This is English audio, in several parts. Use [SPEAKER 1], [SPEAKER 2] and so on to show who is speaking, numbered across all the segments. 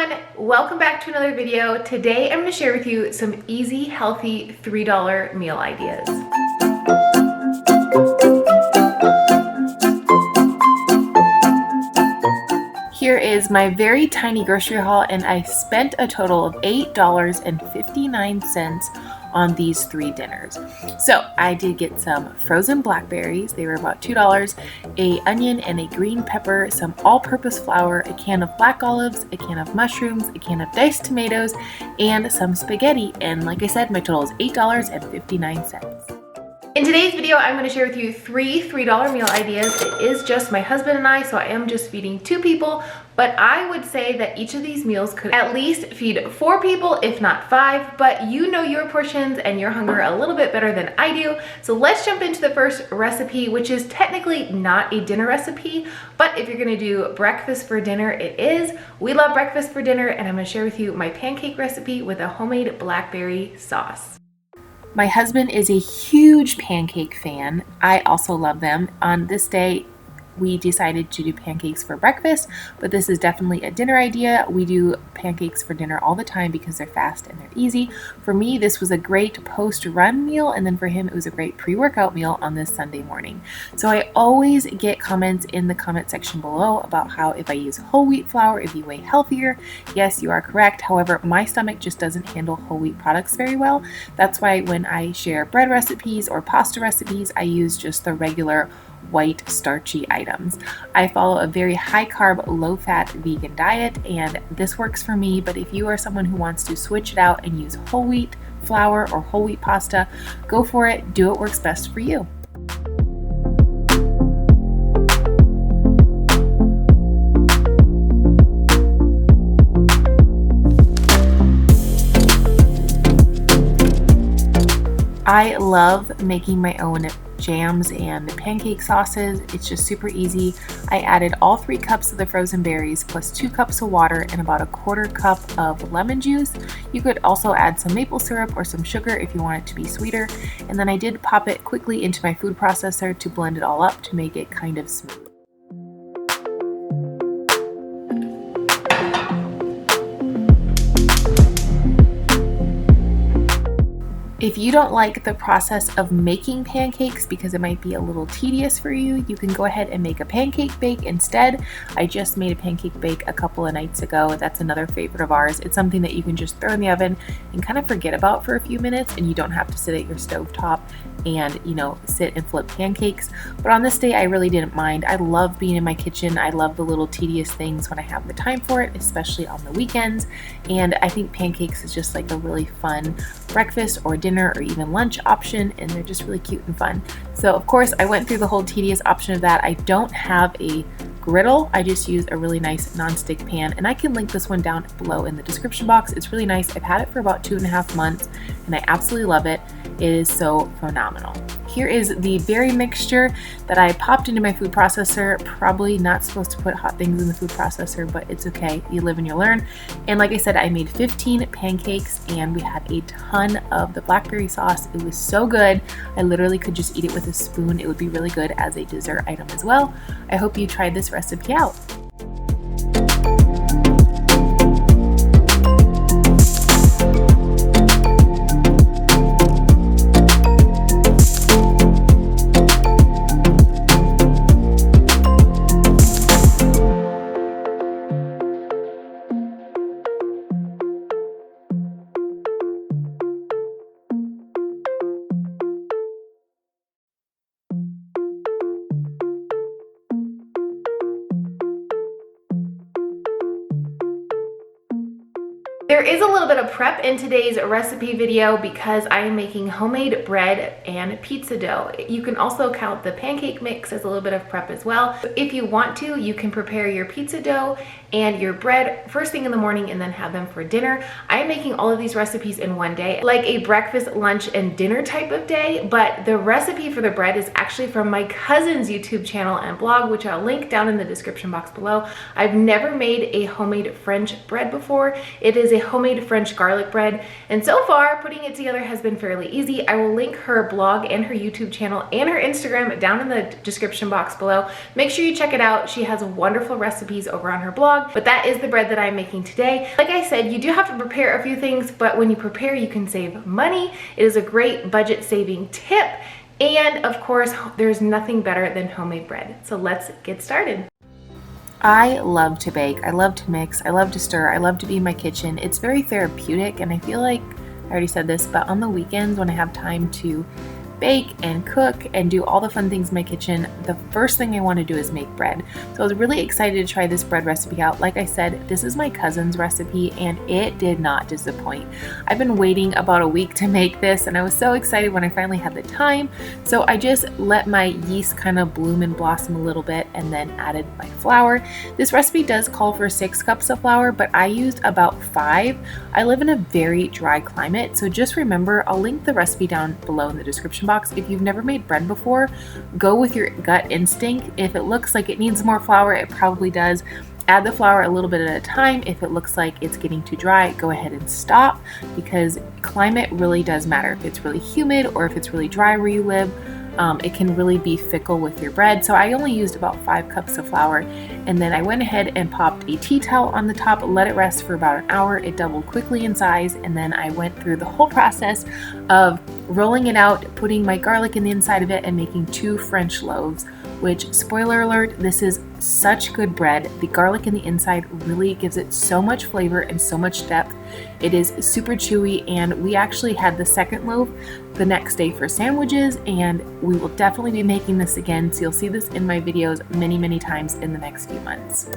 [SPEAKER 1] everyone, welcome back to another video. Today I'm going to share with you some easy, healthy $3 meal ideas. Here is my very tiny grocery haul, and I spent a total of $8.59 on these 3 dinners. So I did get some frozen blackberries. They were about $2, an onion and a green pepper, some all-purpose flour, a can of black olives, a can of mushrooms, a can of diced tomatoes, and some spaghetti. And like I said, my total is $8.59. In today's video, I'm going to share with you 3 $3 meal ideas. It is just my husband and I, so I am just feeding 2 people, but I would say that each of these meals could at least feed 4 people, if not 5, but you know your portions and your hunger a little bit better than I do. So let's jump into the first recipe, which is technically not a dinner recipe, but if you're going to do breakfast for dinner, it is. We love breakfast for dinner, and I'm going to share with you my pancake recipe with a homemade blackberry sauce. My husband is a huge pancake fan. I also love them. On this day, we decided to do pancakes for breakfast, but this is definitely a dinner idea. We do pancakes for dinner all the time because they're fast and they're easy. For me, this was a great post-run meal, and then for him, it was a great pre-workout meal on this Sunday morning. So I always get comments in the comment section below about how if I use whole wheat flour, it'd be way healthier. Yes, you are correct. However, my stomach just doesn't handle whole wheat products very well. That's why when I share bread recipes or pasta recipes, I use just the regular white starchy items. I follow a very high carb, low fat vegan diet, and this works for me, but if you are someone who wants to switch it out and use whole wheat flour or whole wheat pasta, go for it. Do what works best for you. I love making my own jams and pancake sauces. It's just super easy. I added all 3 cups of the frozen berries plus 2 cups of water and about a 1/4 cup of lemon juice. You could also add some maple syrup or some sugar if you want it to be sweeter. And then I did pop it quickly into my food processor to blend it all up to make it kind of smooth. If you don't like the process of making pancakes because it might be a little tedious for you, you can go ahead and make a pancake bake instead. I just made a pancake bake a couple of nights ago. That's another favorite of ours. It's something that you can just throw in the oven and kind of forget about for a few minutes, and you don't have to sit at your stovetop and, sit and flip pancakes. But on this day, I really didn't mind. I love being in my kitchen. I love the little tedious things when I have the time for it, especially on the weekends. And I think pancakes is just like a really fun breakfast or dinner or even lunch option, and they're just really cute and fun. So of course I went through the whole tedious option of that. I don't have a griddle. I just use a really nice non-stick pan, and I can link this one down below in the description box. It's really nice. I've had it for about 2.5 months and I absolutely love it. It is so phenomenal. Here is the berry mixture that I popped into my food processor. Probably not supposed to put hot things in the food processor, but it's okay. You live and you learn. And like I said, I made 15 pancakes and we had a ton of the blackberry sauce. It was so good. I literally could just eat it with a spoon. It would be really good as a dessert item as well. I hope you tried this recipe out. There is a little bit of prep in today's recipe video because I am making homemade bread and pizza dough. You can also count the pancake mix as a little bit of prep as well. If you want to, you can prepare your pizza dough and your bread first thing in the morning and then have them for dinner. I am making all of these recipes in one day, like a breakfast, lunch, and dinner type of day, but the recipe for the bread is actually from my cousin's YouTube channel and blog, which I'll link down in the description box below. I've never made a homemade French bread before. It is a homemade French garlic bread, and so far putting it together has been fairly easy. I will link her blog and her YouTube channel and her Instagram down in the description box below. Make sure you check it out. She has wonderful recipes over on her blog, but that is the bread that I'm making today. Like I said, you do have to prepare a few things, but when you prepare, you can save money. It is a great budget saving tip. And of course, there's nothing better than homemade bread. So let's get started. I love to bake, I love to mix, I love to stir, I love to be in my kitchen. It's very therapeutic, and I feel like, I already said this, but on the weekends when I have time to bake and cook and do all the fun things in my kitchen, the first thing I want to do is make bread. So I was really excited to try this bread recipe out. Like I said, this is my cousin's recipe and it did not disappoint. I've been waiting about a week to make this and I was so excited when I finally had the time. So I just let my yeast kind of bloom and blossom a little bit and then added my flour. This recipe does call for 6 cups of flour, but I used about 5. I live in a very dry climate, so just remember, I'll link the recipe down below in the description box. If you've never made bread before, go with your gut instinct. If it looks like it needs more flour, it probably does. Add the flour a little bit at a time. If it looks like it's getting too dry, go ahead and stop, because climate really does matter. If it's really humid or if it's really dry where you live, it can really be fickle with your bread. So I only used about 5 cups of flour, and then I went ahead and popped a tea towel on the top, let it rest for about an hour. It doubled quickly in size, and then I went through the whole process of rolling it out, putting my garlic in the inside of it, and making 2 French loaves, which, spoiler alert, this is such good bread. The garlic in the inside really gives it so much flavor and so much depth. It is super chewy, and we actually had the second loaf the next day for sandwiches, and we will definitely be making this again, so you'll see this in my videos many times in the next few months.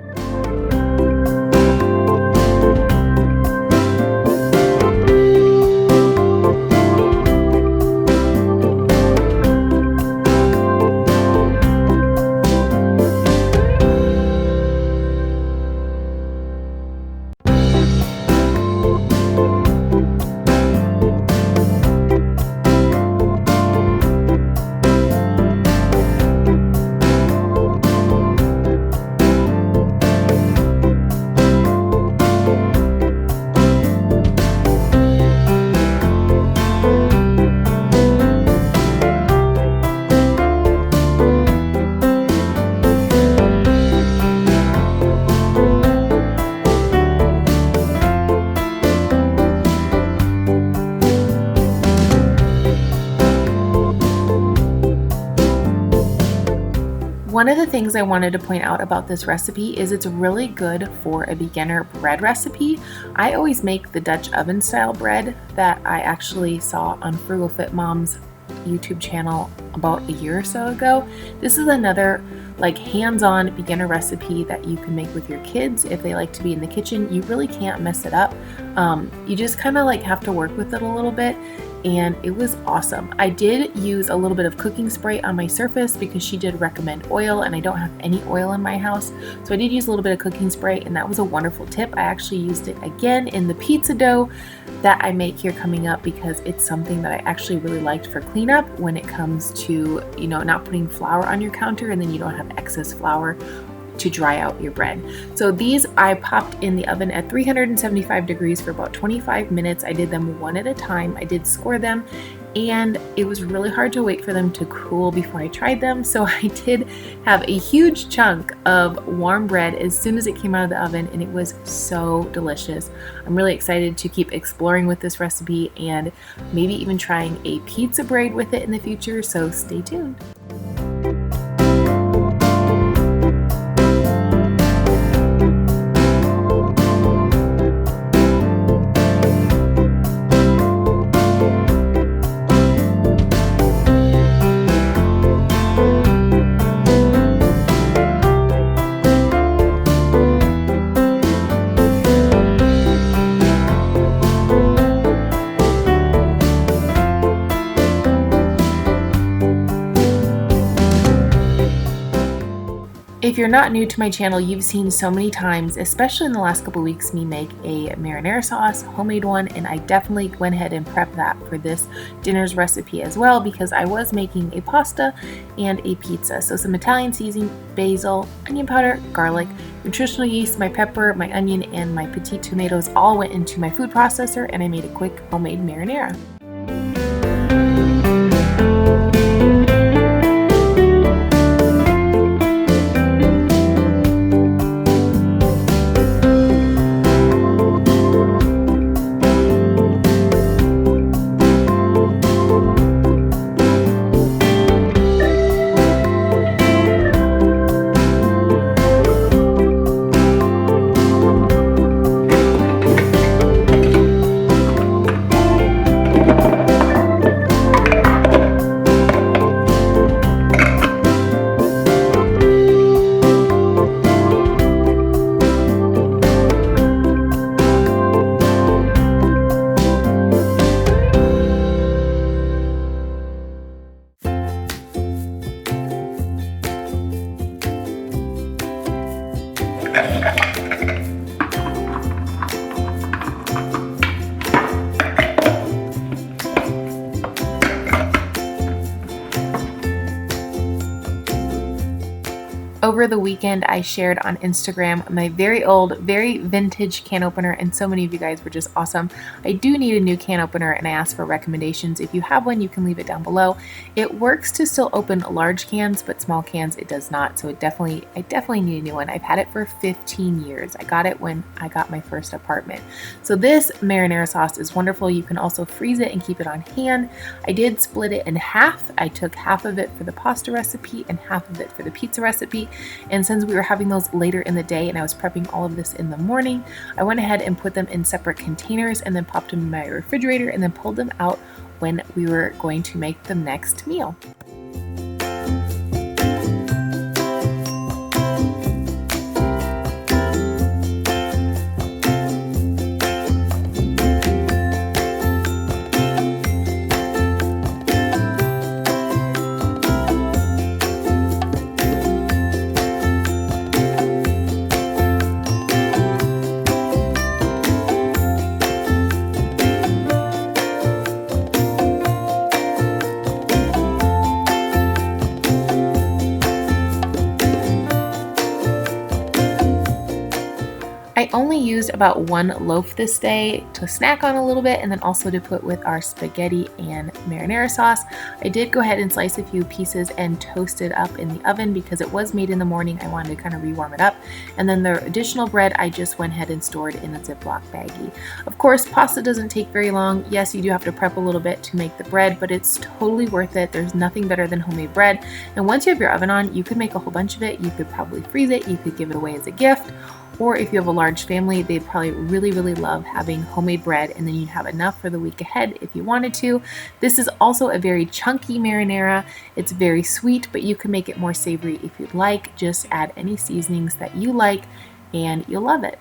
[SPEAKER 1] One of the things I wanted to point out about this recipe is it's really good for a beginner bread recipe. I always make the Dutch oven style bread that I actually saw on Frugal Fit Mom's YouTube channel about a year or so ago. This is another like hands-on beginner recipe that you can make with your kids if they like to be in the kitchen. You really can't mess it up. You just kind of like have to work with it a little bit, and it was awesome. I did use a little bit of cooking spray on my surface because she did recommend oil, and I don't have any oil in my house, so I did use a little bit of cooking spray, and that was a wonderful tip. I actually used it again in the pizza dough that I make here coming up because it's something that I actually really liked for cleanup when it comes to, you know, not putting flour on your counter and then you don't have excess flour to dry out your bread. So these I popped in the oven at 375 degrees for about 25 minutes. I did them one at a time. I did score them, and it was really hard to wait for them to cool before I tried them. So I did have a huge chunk of warm bread as soon as it came out of the oven, and it was so delicious. I'm really excited to keep exploring with this recipe and maybe even trying a pizza braid with it in the future, so stay tuned. If you're not new to my channel, you've seen so many times, especially in the last couple weeks, me make a marinara sauce, homemade one, and I definitely went ahead and prepped that for this dinner's recipe as well because I was making a pasta and a pizza. So some Italian seasoning, basil, onion powder, garlic, nutritional yeast, my pepper, my onion, and my petite tomatoes all went into my food processor, and I made a quick homemade marinara. Over the weekend, I shared on Instagram my very old, very vintage can opener, and so many of you guys were just awesome. I do need a new can opener, and I asked for recommendations. If you have one, you can leave it down below. It works to still open large cans, but small cans it does not. So I definitely need a new one. I've had it for 15 years. I got it when I got my first apartment. So this marinara sauce is wonderful. You can also freeze it and keep it on hand. I did split it in half. I took half of it for the pasta recipe and half of it for the pizza recipe. And since we were having those later in the day and I was prepping all of this in the morning, I went ahead and put them in separate containers and then popped them in my refrigerator and then pulled them out when we were going to make the next meal. I only used about one loaf this day to snack on a little bit and then also to put with our spaghetti and marinara sauce. I did go ahead and slice a few pieces and toast it up in the oven because it was made in the morning. I wanted to kind of rewarm it up. And then the additional bread I just went ahead and stored in a Ziploc baggie. Of course, pasta doesn't take very long. Yes, you do have to prep a little bit to make the bread, but it's totally worth it. There's nothing better than homemade bread. And once you have your oven on, you could make a whole bunch of it. You could probably freeze it. You could give it away as a gift. Or if you have a large family, they'd probably really love having homemade bread, and then you'd have enough for the week ahead if you wanted to. This is also a very chunky marinara. It's very sweet, but you can make it more savory if you'd like. Just add any seasonings that you like and you'll love it.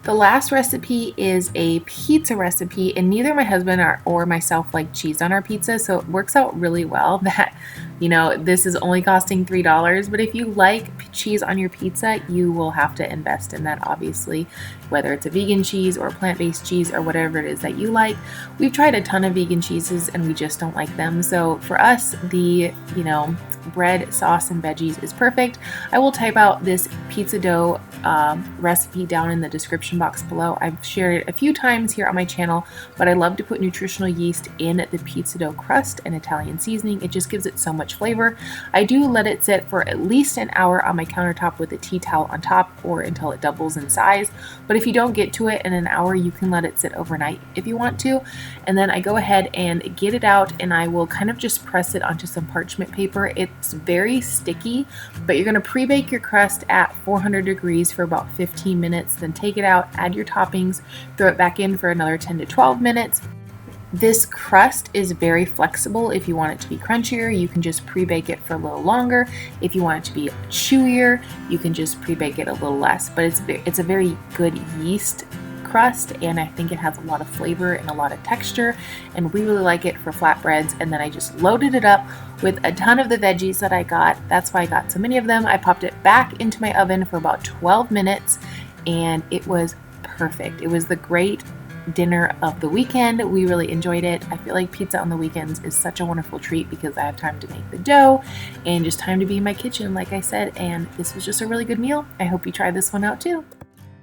[SPEAKER 1] The last recipe is a pizza recipe, and neither my husband or myself like cheese on our pizza, so it works out really well that, you know, this is only costing $3, but if you like cheese on your pizza, you will have to invest in that, obviously, whether it's a vegan cheese or plant-based cheese or whatever it is that you like. We've tried a ton of vegan cheeses and we just don't like them, so for us, the, bread, sauce, and veggies is perfect. I will type out this pizza dough recipe down in the description box below. I've shared it a few times here on my channel, but I love to put nutritional yeast in the pizza dough crust and Italian seasoning. It just gives it so much flavor. I do let it sit for at least an hour on my countertop with a tea towel on top or until it doubles in size. But if you don't get to it in an hour, you can let it sit overnight if you want to. And then I go ahead and get it out and I will kind of just press it onto some parchment paper. It's very sticky, but you're going to pre-bake your crust at 400 degrees for about 15 minutes. Then take it out, add your toppings, throw it back in for another 10 to 12 minutes. This crust is very flexible. If you want it to be crunchier, you can just pre-bake it for a little longer. If you want it to be chewier, you can just pre-bake it a little less. But it's a very good yeast crust, and I think it has a lot of flavor and a lot of texture, and we really like it for flatbreads. And then I just loaded it up with a ton of the veggies that I got. That's why I got so many of them. I popped it back into my oven for about 12 minutes, and it was perfect. It was the great dinner of the weekend. We really enjoyed it. I feel like pizza on the weekends is such a wonderful treat because I have time to make the dough and just time to be in my kitchen, like I said, and this was just a really good meal. I hope you try this one out too.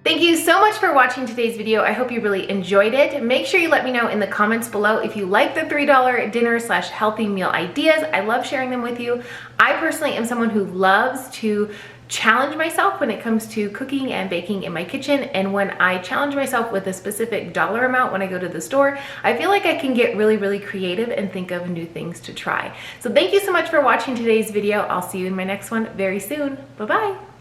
[SPEAKER 1] Thank you so much for watching today's video. I hope you really enjoyed it. Make sure you let me know in the comments below if you like the $3 dinner / healthy meal ideas. I love sharing them with you. I personally am someone who loves to challenge myself when it comes to cooking and baking in my kitchen, and when I challenge myself with a specific dollar amount when I go to the store, I feel like I can get really creative and think of new things to try. So thank you so much for watching today's video. I'll see you in my next one very soon. Bye bye.